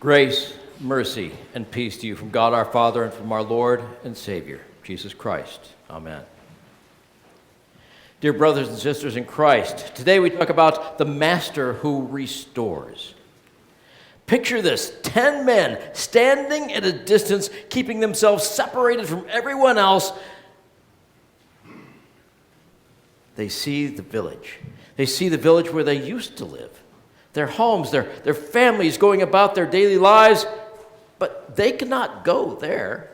Grace, mercy, and peace to you from God our Father and from our Lord and Savior, Jesus Christ. Amen. Dear brothers and sisters in Christ, today we talk about the Master who restores. Picture this, 10 men standing at a distance, keeping themselves separated from everyone else. They see the village. They see the village where they used to live. Their homes, their families going about their daily lives, but they cannot go there.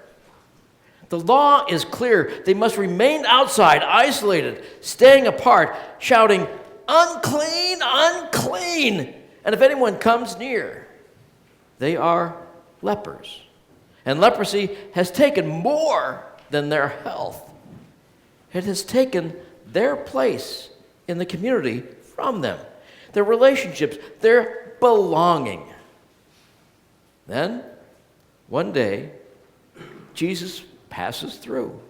The law is clear. They must remain outside, isolated, staying apart, shouting, "Unclean, unclean!" And if anyone comes near, they are lepers. And leprosy has taken more than their health. It has taken their place in the community from them, their relationships, their belonging. Then, one day, Jesus passes through.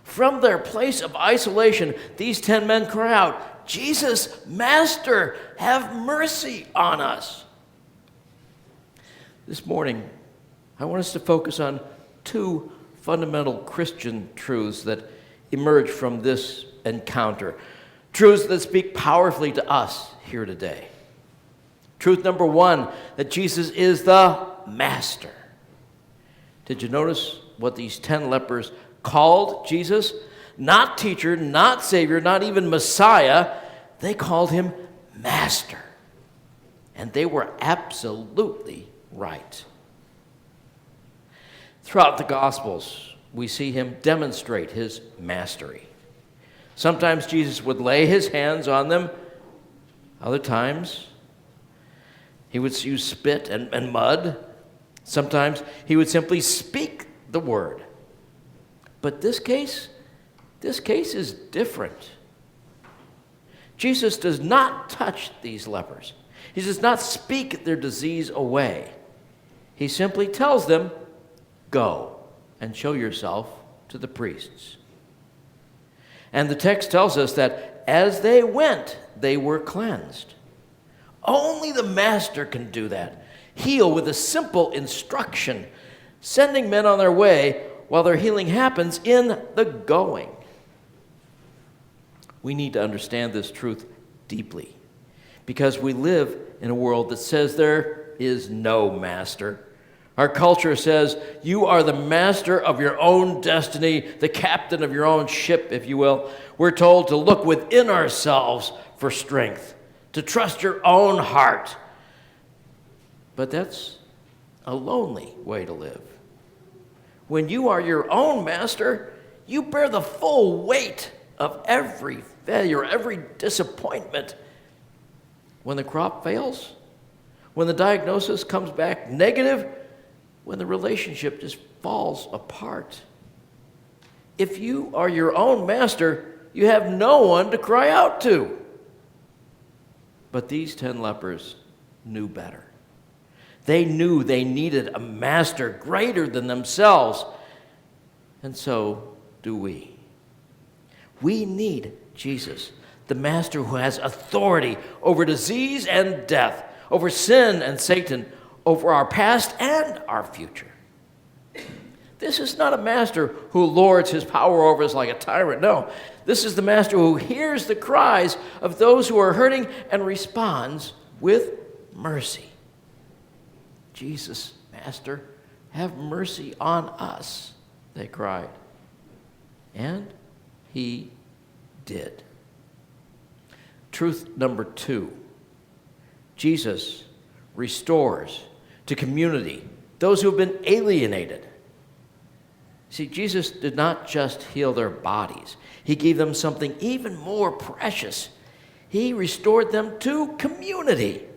From their place of isolation, these 10 men cry out, "Jesus, Master, have mercy on us." This morning, I want us to focus on two fundamental Christian truths that emerge from this encounter. Truths that speak powerfully to us here today. Truth number one, that Jesus is the Master. Did you notice what these 10 lepers called Jesus? Not teacher, not Savior, not even Messiah. They called him Master. And they were absolutely right. Throughout the Gospels, we see him demonstrate his mastery. Sometimes Jesus would lay his hands on them. Other times, he would use spit and mud. Sometimes he would simply speak the word. But this case is different. Jesus does not touch these lepers. He does not speak their disease away. He simply tells them, "Go and show yourself to the priests." And the text tells us that as they went, they were cleansed. Only the Master can do that. Heal with a simple instruction, sending men on their way while their healing happens in the going. We need to understand this truth deeply because we live in a world that says there is no master. Our culture says you are the master of your own destiny, the captain of your own ship, if you will. We're told to look within ourselves for strength, to trust your own heart. But that's a lonely way to live. When you are your own master, you bear the full weight of every failure, every disappointment. When the crop fails, when the diagnosis comes back negative, when the relationship just falls apart. If you are your own master, you have no one to cry out to. But these 10 lepers knew better. They knew they needed a master greater than themselves. And so do we. We need Jesus, the Master who has authority over disease and death, over sin and Satan, over our past and our future. This is not a master who lords his power over us like a tyrant. No, this is the master who hears the cries of those who are hurting and responds with mercy. Jesus, Master, have mercy on us, they cried. And he did. Truth number two, Jesus restores to community those who have been alienated. See, Jesus did not just heal their bodies. He gave them something even more precious. He restored them to community.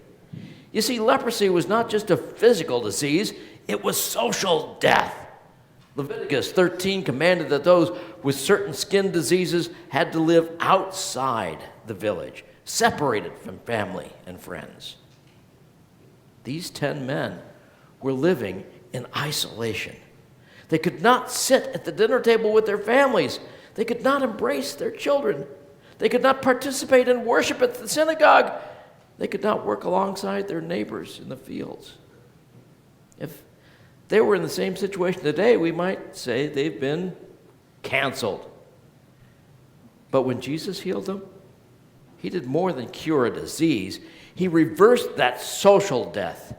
You see, leprosy was not just a physical disease, it was social death. Leviticus 13 commanded that those with certain skin diseases had to live outside the village, separated from family and friends. These 10 men were living in isolation. They could not sit at the dinner table with their families. They could not embrace their children. They could not participate in worship at the synagogue. They could not work alongside their neighbors in the fields. If they were in the same situation today, we might say they've been canceled. But when Jesus healed them, he did more than cure a disease. He reversed that social death.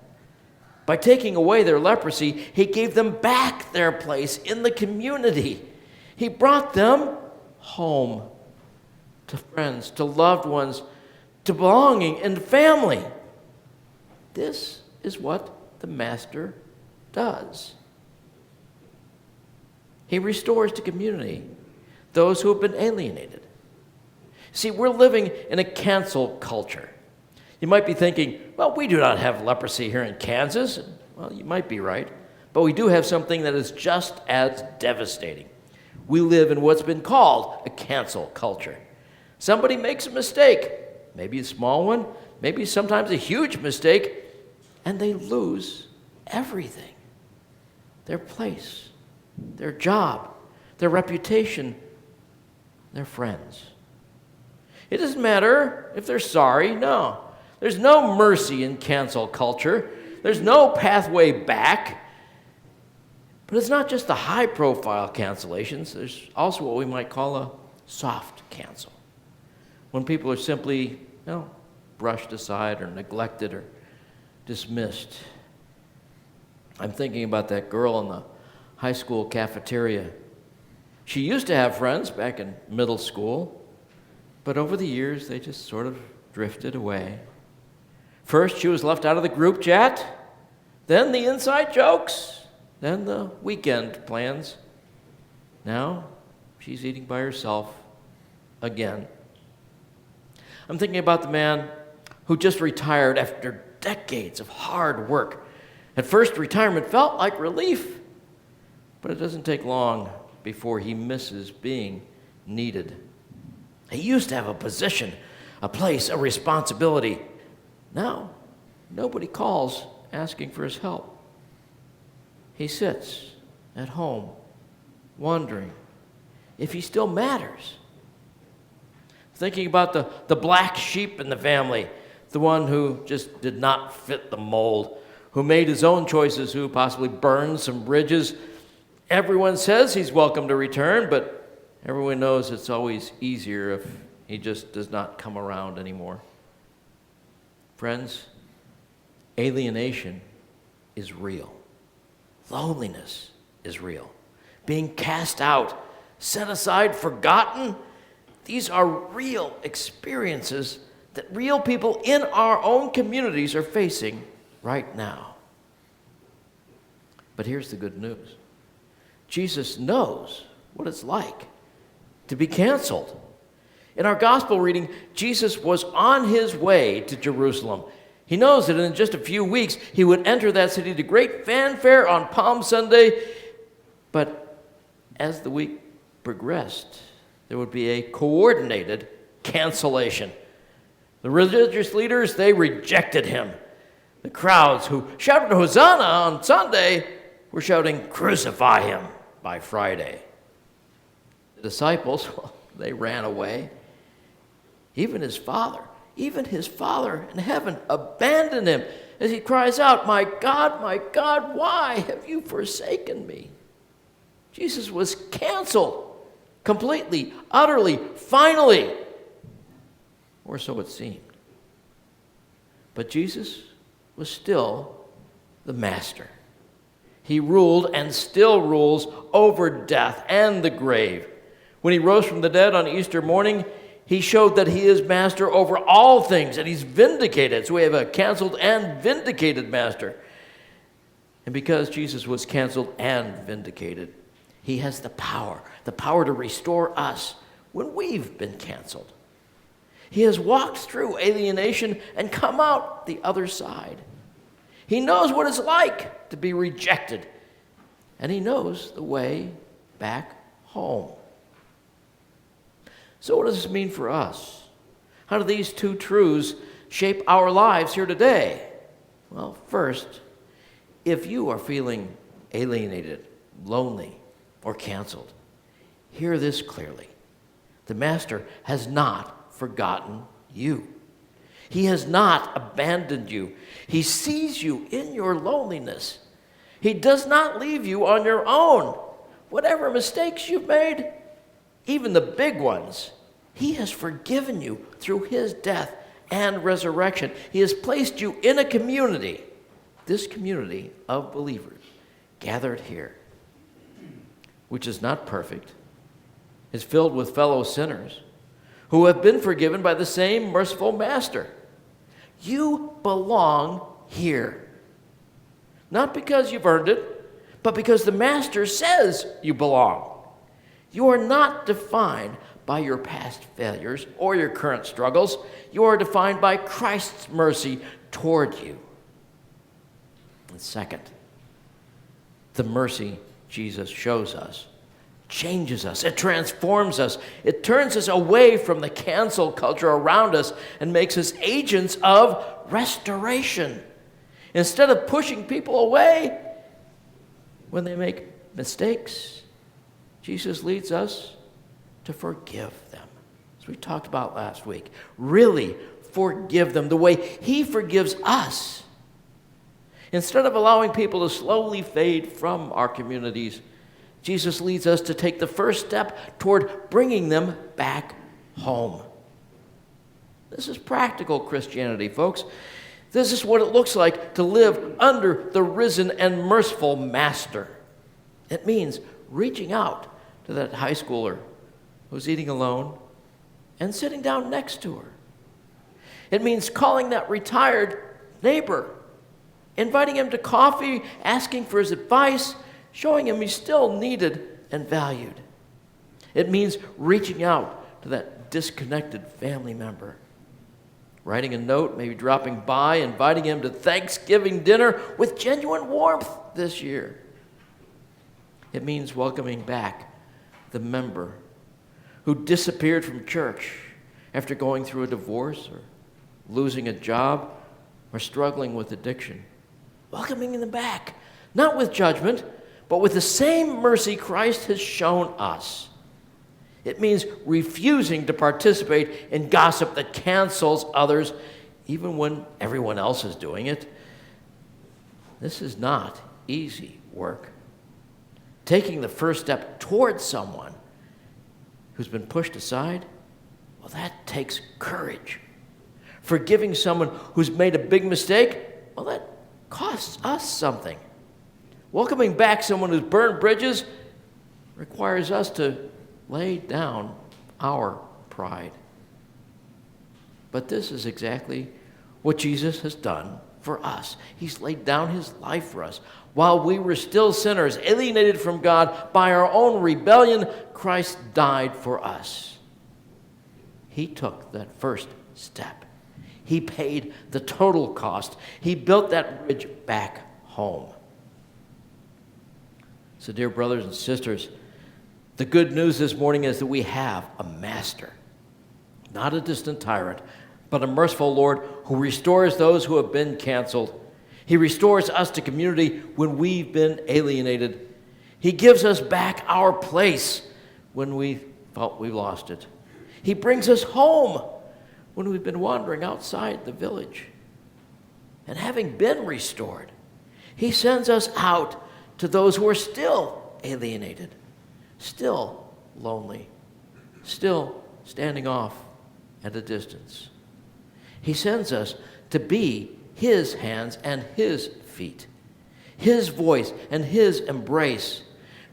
By taking away their leprosy, he gave them back their place in the community. He brought them home to friends, to loved ones, to belonging and family. This is what the Master does. He restores to community those who have been alienated. See, we're living in a cancel culture. You might be thinking, well, we do not have leprosy here in Kansas. Well, you might be right. But we do have something that is just as devastating. We live in what's been called a cancel culture. Somebody makes a mistake, maybe a small one, maybe sometimes a huge mistake, and they lose everything. Their place, their job, their reputation, their friends. It doesn't matter if they're sorry, no. There's no mercy in cancel culture. There's no pathway back. But it's not just the high-profile cancellations. There's also what we might call a soft cancel, when people are simply, brushed aside or neglected or dismissed. I'm thinking about that girl in the high school cafeteria. She used to have friends back in middle school, but over the years, they just sort of drifted away. First, she was left out of the group chat, then the inside jokes, then the weekend plans. Now, she's eating by herself again. I'm thinking about the man who just retired after decades of hard work. At first, retirement felt like relief, but it doesn't take long before he misses being needed. He used to have a position, a place, a responsibility. Now, nobody calls asking for his help. He sits at home, wondering if he still matters. Thinking about the black sheep in the family, the one who just did not fit the mold, who made his own choices, who possibly burned some bridges. Everyone says he's welcome to return, but everyone knows it's always easier if he just does not come around anymore. Friends, alienation is real. Loneliness is real. Being cast out, set aside, forgotten, these are real experiences that real people in our own communities are facing right now. But here's the good news. Jesus knows what it's like to be canceled. In our gospel reading, Jesus was on his way to Jerusalem. He knows that in just a few weeks, he would enter that city to great fanfare on Palm Sunday. But as the week progressed, there would be a coordinated cancellation. The religious leaders, they rejected him. The crowds who shouted Hosanna on Sunday were shouting, crucify him by Friday. The disciples, they ran away. Even his father in heaven abandoned him as he cries out, my God, why have you forsaken me? Jesus was canceled completely, utterly, finally, or so it seemed. But Jesus was still the master. He ruled and still rules over death and the grave. When he rose from the dead on Easter morning, he showed that he is master over all things, and he's vindicated. So we have a canceled and vindicated master. And because Jesus was canceled and vindicated, he has the power to restore us when we've been canceled. He has walked through alienation and come out the other side. He knows what it's like to be rejected, and he knows the way back home. So what does this mean for us? How do these two truths shape our lives here today? Well, first, if you are feeling alienated, lonely, or canceled, hear this clearly. The Master has not forgotten you. He has not abandoned you. He sees you in your loneliness. He does not leave you on your own. Whatever mistakes you've made, even the big ones, He has forgiven you through His death and resurrection. He has placed you in a community, this community of believers gathered here, which is not perfect, is filled with fellow sinners who have been forgiven by the same merciful Master. You belong here, not because you've earned it, but because the Master says you belong. You are not defined by your past failures or your current struggles. You are defined by Christ's mercy toward you. And second, the mercy Jesus shows us changes us. It transforms us. It turns us away from the cancel culture around us and makes us agents of restoration. Instead of pushing people away when they make mistakes, Jesus leads us to forgive them, as we talked about last week. Really forgive them the way He forgives us. Instead of allowing people to slowly fade from our communities, Jesus leads us to take the first step toward bringing them back home. This is practical Christianity, folks. This is what it looks like to live under the risen and merciful Master. It means reaching out to that high schooler who's eating alone and sitting down next to her. It means calling that retired neighbor, inviting him to coffee, asking for his advice, showing him he's still needed and valued. It means reaching out to that disconnected family member, writing a note, maybe dropping by, inviting him to Thanksgiving dinner with genuine warmth this year. It means welcoming back the member who disappeared from church after going through a divorce or losing a job or struggling with addiction. Welcoming them back, not with judgment, but with the same mercy Christ has shown us. It means refusing to participate in gossip that cancels others, even when everyone else is doing it. This is not easy work. Taking the first step towards someone who's been pushed aside, well, that takes courage. Forgiving someone who's made a big mistake, well, that costs us something. Welcoming back someone who's burned bridges requires us to lay down our pride. But this is exactly what Jesus has done for us. He's laid down His life for us. While we were still sinners, alienated from God by our own rebellion, Christ died for us. He took that first step. He paid the total cost. He built that bridge back home. So, dear brothers and sisters, the good news this morning is that we have a Master, not a distant tyrant, but a merciful Lord who restores those who have been canceled. He restores us to community when we've been alienated. He gives us back our place when we felt we lost it. He brings us home when we've been wandering outside the village. And having been restored, He sends us out to those who are still alienated, still lonely, still standing off at a distance. He sends us to be His hands and His feet, His voice and His embrace,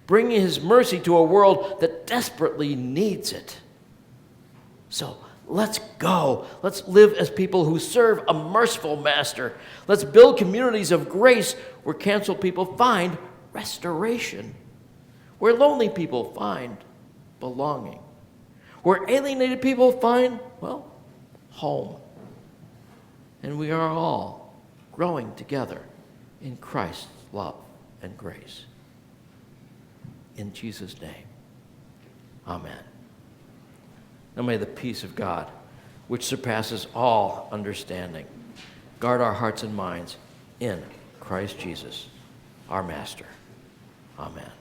bringing His mercy to a world that desperately needs it. So let's go. Let's live as people who serve a merciful Master. Let's build communities of grace where canceled people find restoration, where lonely people find belonging, where alienated people find, well, home. And we are all growing together in Christ's love and grace. In Jesus' name, amen. Now may the peace of God, which surpasses all understanding, guard our hearts and minds in Christ Jesus, our Master. Amen.